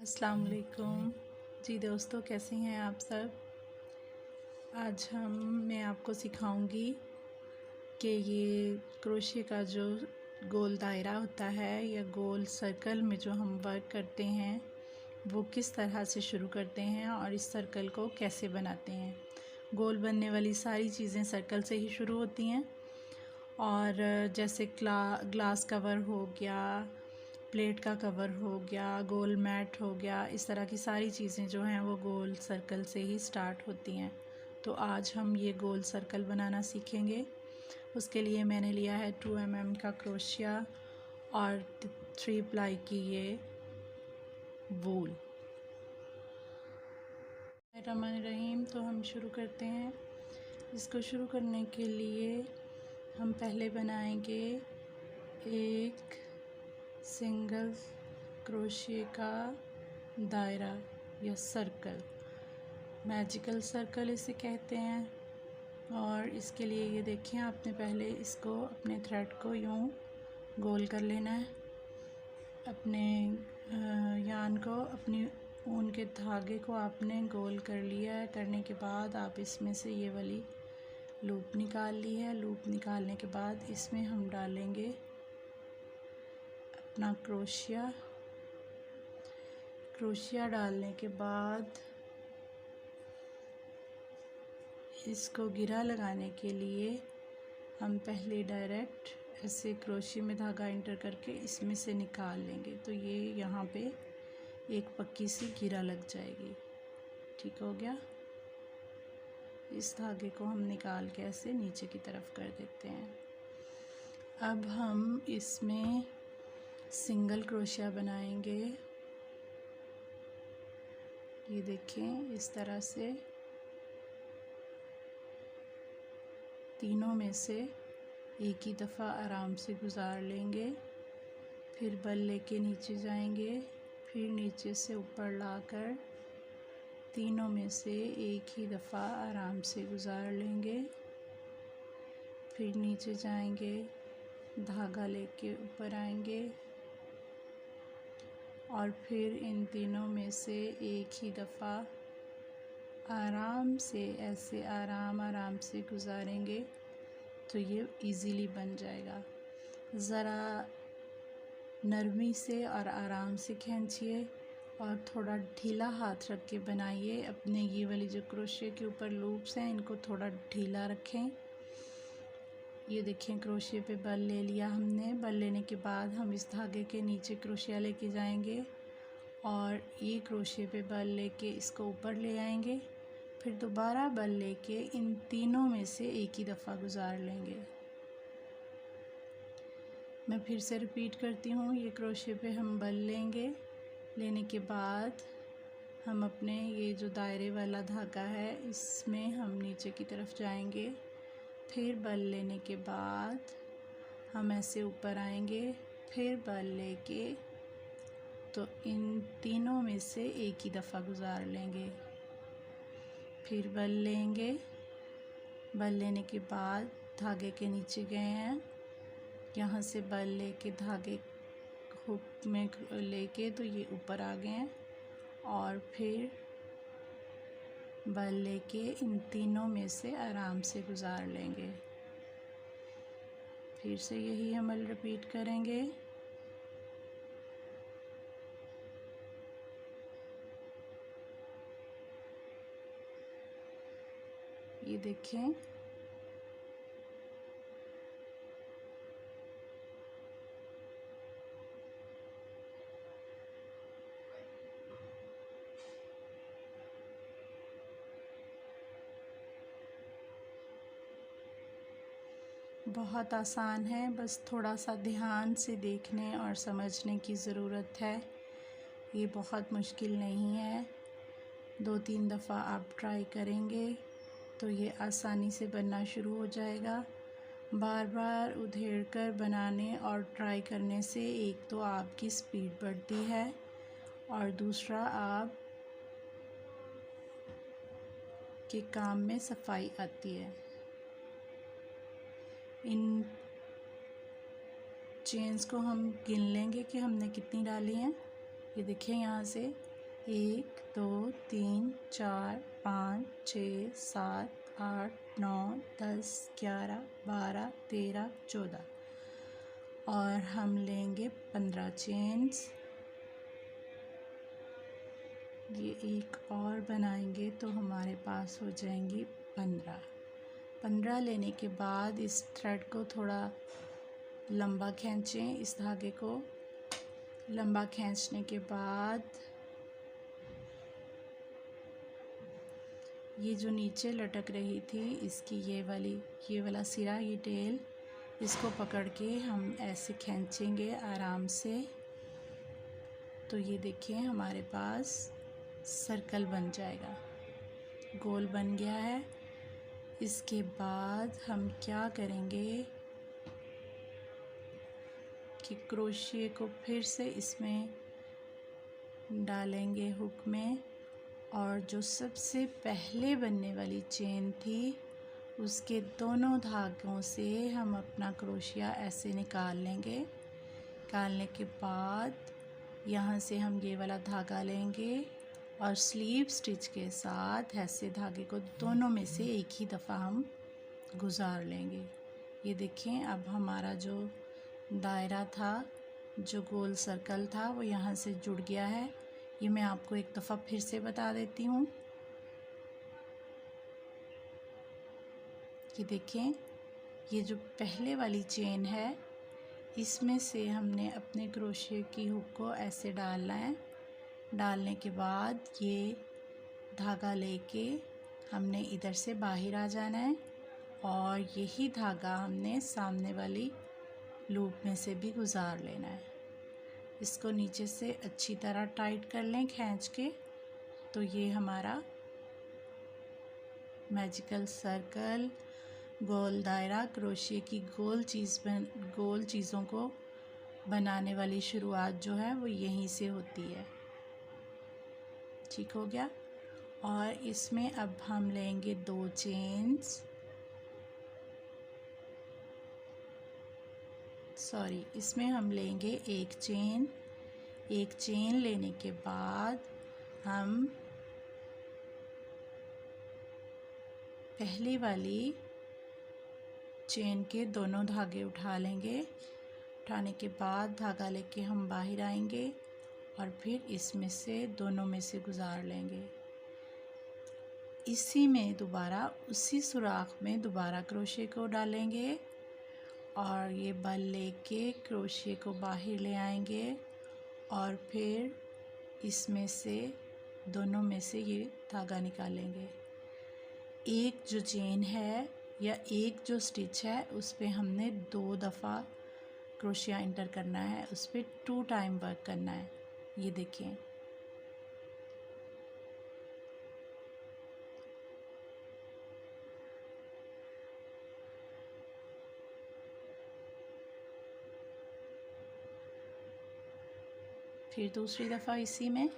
अस्सलाम वालेकुम जी दोस्तों, कैसे हैं आप सब। आज मैं आपको सिखाऊंगी कि ये क्रोशे का जो गोल दायरा होता है या गोल सर्कल में जो हम वर्क करते हैं वो किस तरह से शुरू करते हैं और इस सर्कल को कैसे बनाते हैं। गोल बनने वाली सारी चीज़ें सर्कल से ही शुरू होती हैं और जैसे ग्लास कवर हो गया, प्लेट का कवर हो गया, गोल मैट हो गया, इस तरह की सारी चीज़ें जो हैं वो गोल सर्कल से ही स्टार्ट होती हैं। तो आज हम ये गोल सर्कल बनाना सीखेंगे। उसके लिए मैंने लिया है 2 mm का क्रोशिया और 3 प्लाई की ये वूल। रहीम, तो हम शुरू करते हैं। इसको शुरू करने के लिए हम पहले बनाएंगे एक सिंगल क्रोशिया का दायरा या सर्कल, मैजिकल सर्कल इसे कहते हैं। और इसके लिए ये देखें, आपने पहले इसको अपने थ्रेड को यूं गोल कर लेना है, अपने यान को, अपनी ऊन के धागे को आपने गोल कर लिया है। करने के बाद आप इसमें से ये वाली लूप निकाल ली है। लूप निकालने के बाद इसमें हम डालेंगे अपना क्रोशिया डालने के बाद इसको गिरा लगाने के लिए हम पहले डायरेक्ट ऐसे क्रोशिया में धागा इंटर करके इसमें से निकाल लेंगे, तो ये यहाँ पे एक पक्की सी गिरा लग जाएगी। ठीक हो गया। इस धागे को हम निकाल के ऐसे नीचे की तरफ कर देते हैं। अब हम इसमें सिंगल क्रोशिया बनाएंगे। ये देखें, इस तरह से तीनों में से एक ही दफ़ा आराम से गुज़ार लेंगे, फिर बल लेके नीचे जाएंगे, फिर नीचे से ऊपर लाकर तीनों में से एक ही दफ़ा आराम से गुज़ार लेंगे, फिर नीचे जाएंगे, धागा लेके ऊपर आएंगे और फिर इन तीनों में से एक ही दफ़ा आराम से ऐसे आराम से गुज़ारेंगे तो ये इजीली बन जाएगा। ज़रा नरमी से और आराम से खींचिए और थोड़ा ढीला हाथ रख के बनाइए। अपने ये वाली जो क्रोशिया के ऊपर लूप्स हैं इनको थोड़ा ढीला रखें। ये देखें, क्रोशिया पे बल ले लिया हमने। बल लेने के बाद हम इस धागे के नीचे क्रोशिया लेके जाएंगे और ये क्रोशिया पे बल लेके इसको ऊपर ले आएंगे, फिर दोबारा बल लेके इन तीनों में से एक ही दफ़ा गुज़ार लेंगे। मैं फिर से रिपीट करती हूँ। ये क्रोशिया पे हम बल लेंगे, लेने के बाद हम अपने ये जो दायरे वाला धागा है इसमें हम नीचे की तरफ जाएंगे, फिर बल लेने के बाद हम ऐसे ऊपर आएंगे, फिर बल लेके तो इन तीनों में से एक ही दफ़ा गुज़ार लेंगे, फिर बल लेंगे। बल लेने के बाद धागे के नीचे गए हैं, यहाँ से बल लेके धागे हुक में लेके तो ये ऊपर आ गए हैं और फिर बल लेके इन तीनों में से आराम से गुज़ार लेंगे। फिर से यही अमल रिपीट करेंगे। ये देखें, बहुत आसान है, बस थोड़ा सा ध्यान से देखने और समझने की ज़रूरत है। ये बहुत मुश्किल नहीं है। 2-3 दफ़ा आप ट्राई करेंगे तो ये आसानी से बनना शुरू हो जाएगा। बार बार उधेड़ कर बनाने और ट्राई करने से एक तो आपकी स्पीड बढ़ती है और दूसरा आप के काम में सफाई आती है। इन चेन्स को हम गिन लेंगे कि हमने कितनी डाली हैं। ये देखिए, यहाँ से 1 2 3 4 5 6 7 8 9 10 11 12 13 14 और हम लेंगे 15 चेन्स। ये एक और बनाएंगे तो हमारे पास हो जाएंगी 15 लेने के बाद इस थ्रेड को थोड़ा लंबा खींचें। इस धागे को लंबा खींचने के बाद ये जो नीचे लटक रही थी इसकी ये वाला सिरा, ये टेल, इसको पकड़ के हम ऐसे खींचेंगे आराम से। तो ये देखिए हमारे पास सर्कल बन जाएगा, गोल बन गया है। इसके बाद हम क्या करेंगे कि क्रोशिए को फिर से इसमें डालेंगे हुक में, और जो सबसे पहले बनने वाली चेन थी उसके दोनों धागों से हम अपना क्रोशिया ऐसे निकाल लेंगे। निकालने के बाद यहाँ से हम ये वाला धागा लेंगे और स्लीव स्टिच के साथ ऐसे धागे को दोनों में से एक ही दफ़ा हम गुजार लेंगे। ये देखें अब हमारा जो दायरा था, जो गोल सर्कल था, वो यहाँ से जुड़ गया है। ये मैं आपको एक दफ़ा फिर से बता देती हूँ कि देखें ये जो पहले वाली चेन है इसमें से हमने अपने क्रोशिया की हुक को ऐसे डालना है। डालने के बाद ये धागा लेके हमने इधर से बाहर आ जाना है और यही धागा हमने सामने वाली लूप में से भी गुजार लेना है। इसको नीचे से अच्छी तरह टाइट कर लें खींच के। तो ये हमारा मैजिकल सर्कल, गोल दायरा, क्रोशिया की गोल चीज़ों को बनाने वाली शुरुआत जो है वो यहीं से होती है। ठीक हो गया। और इसमें अब हम लेंगे 2 चेन्स, इसमें हम लेंगे एक चेन लेने के बाद हम पहली वाली चेन के दोनों धागे उठा लेंगे। उठाने के बाद धागा लेके हम बाहर आएंगे और फिर इसमें से दोनों में से गुजार लेंगे। इसी में दोबारा उसी सुराख में दोबारा क्रोशिया को डालेंगे और ये बल लेके क्रोशिया को बाहर ले आएंगे और फिर इसमें से दोनों में से ये धागा निकालेंगे। एक जो चेन है या एक जो स्टिच है उस पे हमने 2 दफ़ा क्रोशिया इंटर करना है, उस पर 2 टाइम वर्क करना है। ये देखिए फिर दूसरी दफ़ा इसी में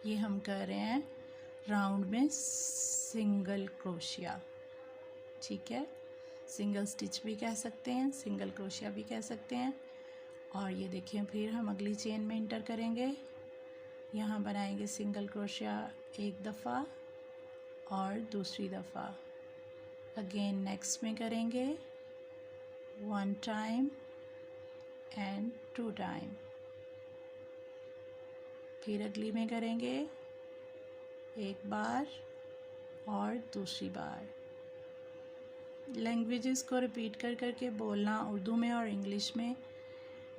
ये हम कर रहे हैं राउंड में सिंगल क्रोशिया। ठीक है, सिंगल स्टिच भी कह सकते हैं, सिंगल क्रोशिया भी कह सकते हैं। और ये देखिए फिर हम अगली चेन में इंटर करेंगे, यहाँ बनाएंगे सिंगल क्रोशिया एक दफ़ा और दूसरी दफ़ा अगेन नेक्स्ट में करेंगे 1 टाइम एंड 2 टाइम। फिर अगली में करेंगे एक बार और दूसरी बार। लैंग्वेजेस को रिपीट कर कर के बोलना उर्दू में और इंग्लिश में,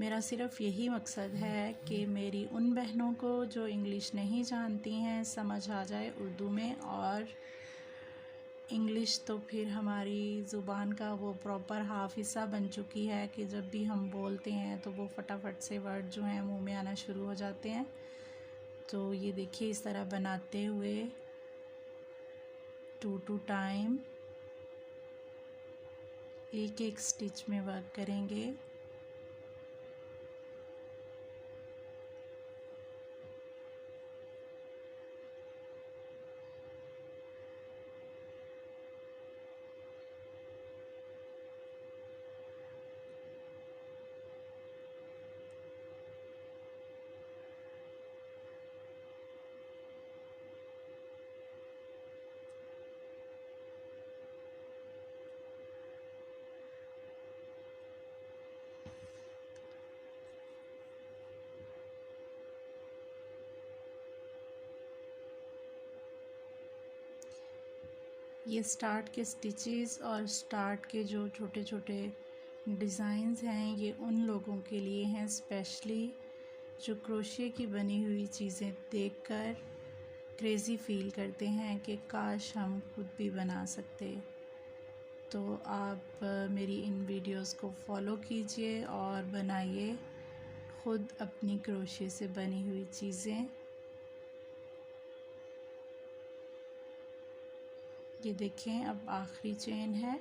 मेरा सिर्फ़ यही मकसद है कि मेरी उन बहनों को जो इंग्लिश नहीं जानती हैं समझ आ जाए उर्दू में, और इंग्लिश तो फिर हमारी ज़ुबान का वो प्रॉपर हाफ़ हिस्सा बन चुकी है कि जब भी हम बोलते हैं तो वो फटाफट से वर्ड जो हैं मुंह में आना शुरू हो जाते हैं। तो ये देखिए इस तरह बनाते हुए 2 टाइम एक स्टिच में वर्क करेंगे। ये स्टार्ट के स्टिचेस और स्टार्ट के जो छोटे छोटे डिज़ाइंस हैं ये उन लोगों के लिए हैं स्पेशली जो क्रोशिया की बनी हुई चीज़ें देखकर क्रेज़ी फ़ील करते हैं कि काश हम खुद भी बना सकते। तो आप मेरी इन वीडियोस को फॉलो कीजिए और बनाइए खुद अपनी क्रोशिया से बनी हुई चीज़ें। ये देखें, अब आखिरी चेन है।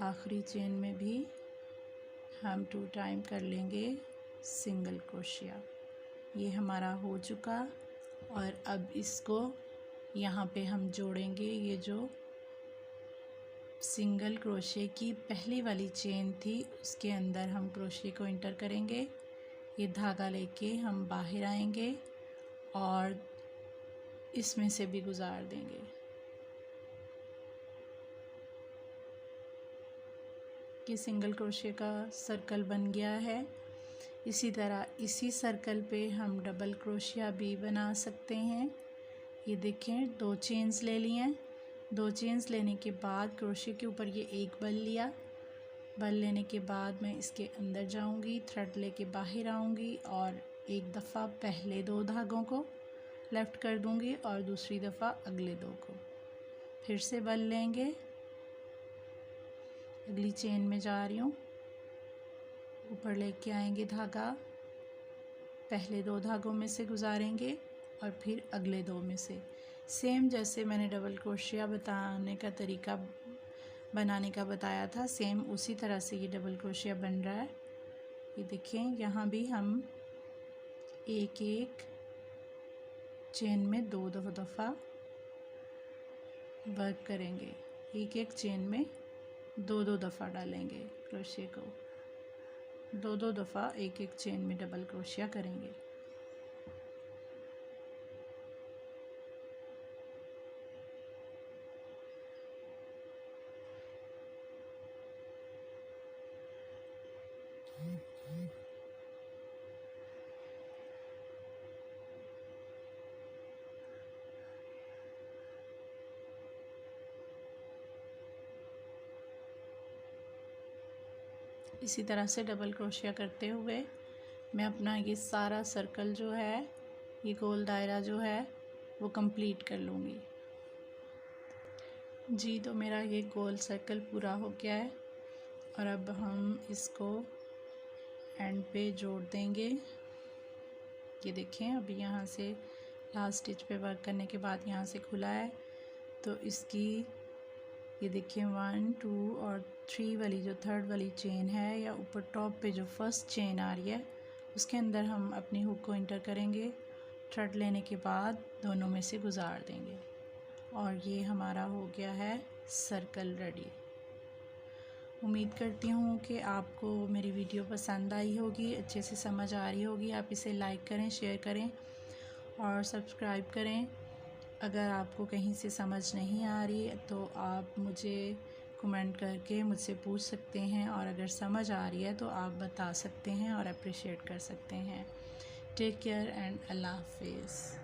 आखिरी चेन में भी हम 2 टाइम कर लेंगे सिंगल क्रोशिया। ये हमारा हो चुका और अब इसको यहाँ पे हम जोड़ेंगे। ये जो सिंगल क्रोशिया की पहली वाली चेन थी उसके अंदर हम क्रोशिया को इंटर करेंगे। ये धागा लेके हम बाहर आएंगे और इसमें से भी गुजार देंगे। ये सिंगल क्रोशिया का सर्कल बन गया है। इसी तरह इसी सर्कल पे हम डबल क्रोशिया भी बना सकते हैं। ये देखें, 2 चेन्स ले लिए हैं। 2 चेन्स लेने के बाद क्रोशिया के ऊपर ये एक बल लिया। बल लेने के बाद मैं इसके अंदर जाऊंगी, थ्रेड लेके बाहर आऊंगी और एक दफ़ा पहले 2 धागों को लेफ़्ट कर दूंगी और दूसरी दफ़ा अगले 2 को। फिर से बल लेंगे, अगली चेन में जा रही हूँ, ऊपर लेके आएंगे धागा, पहले 2 धागों में से गुजारेंगे और फिर अगले 2 में से। सेम जैसे मैंने डबल क्रोशिया बनाने का बताया था, सेम उसी तरह से ये डबल क्रोशिया बन रहा है। ये देखें, यहाँ भी हम एक एक चेन में 2 दफ़ा वर्क करेंगे। एक एक चेन में 2 दफ़ा डालेंगे क्रोशिया को, 2 दफ़ा एक एक चेन में डबल क्रोशिया करेंगे। इसी तरह से डबल क्रोशिया करते हुए मैं अपना ये सारा सर्कल जो है, ये गोल दायरा जो है वो कंप्लीट कर लूँगी। जी, तो मेरा ये गोल सर्कल पूरा हो गया है और अब हम इसको एंड पे जोड़ देंगे। ये देखें, अभी यहाँ से लास्ट स्टिच पे वर्क करने के बाद यहाँ से खुला है, तो इसकी ये देखिए 1 2 और 3 वाली जो थर्ड वाली चेन है या ऊपर टॉप पे जो फर्स्ट चेन आ रही है उसके अंदर हम अपनी हुक को इंटर करेंगे। थ्रेड लेने के बाद दोनों में से गुजार देंगे और ये हमारा हो गया है सर्कल रेडी। उम्मीद करती हूँ कि आपको मेरी वीडियो पसंद आई होगी, अच्छे से समझ आ रही होगी। आप इसे लाइक करें, शेयर करें और सब्सक्राइब करें। अगर आपको कहीं से समझ नहीं आ रही तो आप मुझे कमेंट करके मुझसे पूछ सकते हैं और अगर समझ आ रही है तो आप बता सकते हैं और अप्रिशिएट कर सकते हैं। टेक केयर एंड अल्लाह हाफिज़।